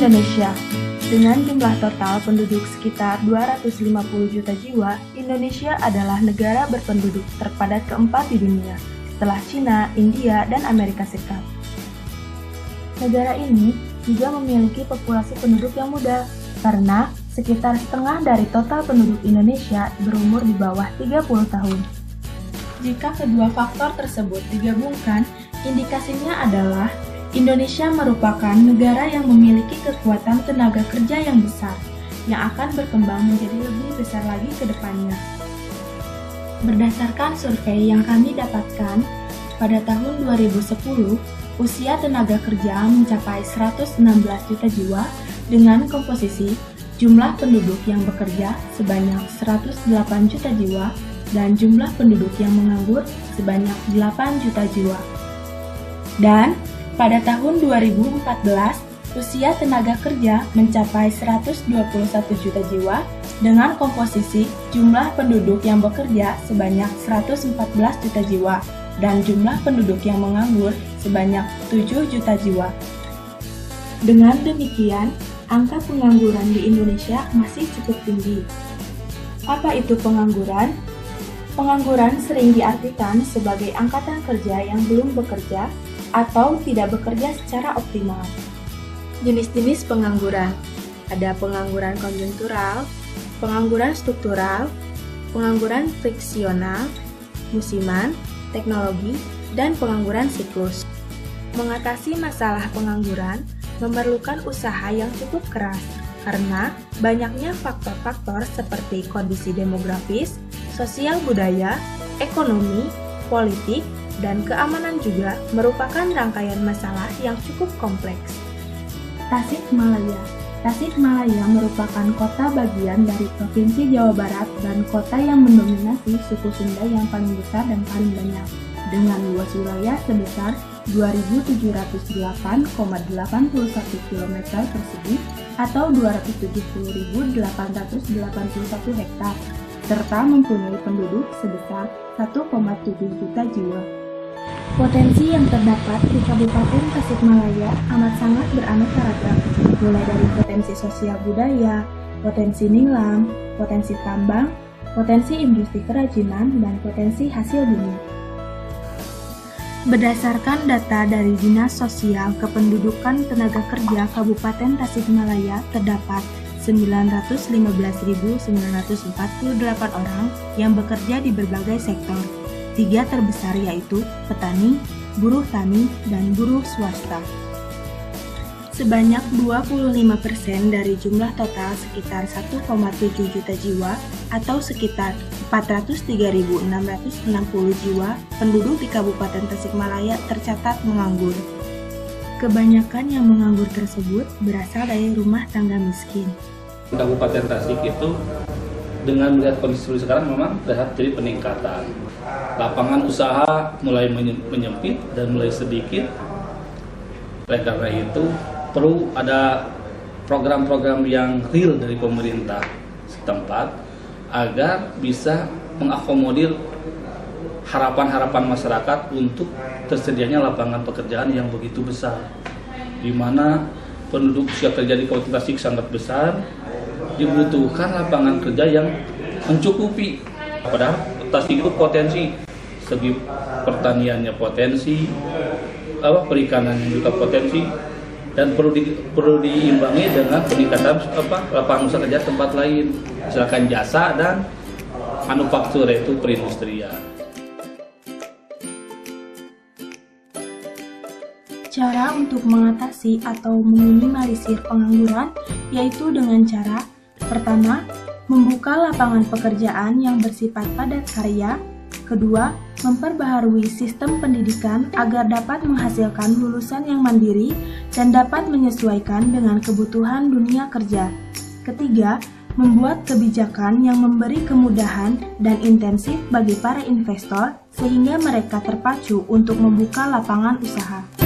Indonesia. Dengan jumlah total penduduk sekitar 250 juta jiwa, Indonesia adalah negara berpenduduk terpadat keempat di dunia, setelah Cina, India, dan Amerika Serikat. Negara ini juga memiliki populasi penduduk yang muda, karena sekitar setengah dari total penduduk Indonesia berumur di bawah 30 tahun. Jika kedua faktor tersebut digabungkan, indikasinya adalah Indonesia merupakan negara yang memiliki kekuatan tenaga kerja yang besar, yang akan berkembang menjadi lebih besar lagi ke depannya. Berdasarkan survei yang kami dapatkan, pada tahun 2010, usia tenaga kerja mencapai 116 juta jiwa dengan komposisi jumlah penduduk yang bekerja sebanyak 108 juta jiwa dan jumlah penduduk yang menganggur sebanyak 8 juta jiwa. Dan pada tahun 2014, usia tenaga kerja mencapai 121 juta jiwa dengan komposisi jumlah penduduk yang bekerja sebanyak 114 juta jiwa dan jumlah penduduk yang menganggur sebanyak 7 juta jiwa. Dengan demikian, angka pengangguran di Indonesia masih cukup tinggi. Apa itu pengangguran? Pengangguran sering diartikan sebagai angkatan kerja yang belum bekerja atau tidak bekerja secara optimal. Jenis-jenis pengangguran. Ada pengangguran konjuntural, pengangguran struktural, pengangguran friksional, musiman, teknologi, dan pengangguran siklus. Mengatasi masalah pengangguran memerlukan usaha yang cukup keras karena banyaknya faktor-faktor seperti kondisi demografis, sosial budaya, ekonomi, politik, dan keamanan juga merupakan rangkaian masalah yang cukup kompleks. Tasikmalaya. Tasikmalaya merupakan kota bagian dari Provinsi Jawa Barat dan kota yang mendominasi suku Sunda yang paling besar dan paling banyak, dengan luas wilayah sebesar 2.708,81 km persegi atau 270.881 hektar, serta mempunyai penduduk sebesar 1,7 juta jiwa. Potensi yang terdapat di Kabupaten Tasikmalaya amat sangat beraneka ragam, mulai dari potensi sosial budaya, potensi ninglam, potensi tambang, potensi industri kerajinan, dan potensi hasil bumi. Berdasarkan data dari Dinas Sosial Kependudukan Tenaga Kerja Kabupaten Tasikmalaya, terdapat 915.948 orang yang bekerja di berbagai sektor. 3 terbesar yaitu petani, buruh tani, dan buruh swasta. Sebanyak 25% dari jumlah total sekitar 1,7 juta jiwa atau sekitar 403.660 jiwa penduduk di Kabupaten Tasikmalaya tercatat menganggur. Kebanyakan yang menganggur tersebut berasal dari rumah tangga miskin. Kabupaten Tasik itu dengan melihat kondisi sekarang memang terjadi peningkatan. Lapangan usaha mulai menyempit dan mulai sedikit. Oleh karena itu perlu ada program-program yang real dari pemerintah setempat agar bisa mengakomodir harapan-harapan masyarakat untuk tersedianya lapangan pekerjaan yang begitu besar, di mana penduduk usia kerja di Kabupaten Tasik sangat besar, dibutuhkan lapangan kerja yang mencukupi. Padahal Tasik itu potensi, segi pertaniannya potensi, perikanannya juga potensi, dan perlu diimbangi dengan peningkatan lapangan usaha kerja tempat lain, misalkan jasa dan manufaktur, yaitu perindustrian. Cara untuk mengatasi atau meminimalisir pengangguran yaitu dengan cara pertama, membuka lapangan pekerjaan yang bersifat padat karya. Kedua, memperbaharui sistem pendidikan agar dapat menghasilkan lulusan yang mandiri dan dapat menyesuaikan dengan kebutuhan dunia kerja. Ketiga, membuat kebijakan yang memberi kemudahan dan intensif bagi para investor sehingga mereka terpacu untuk membuka lapangan usaha.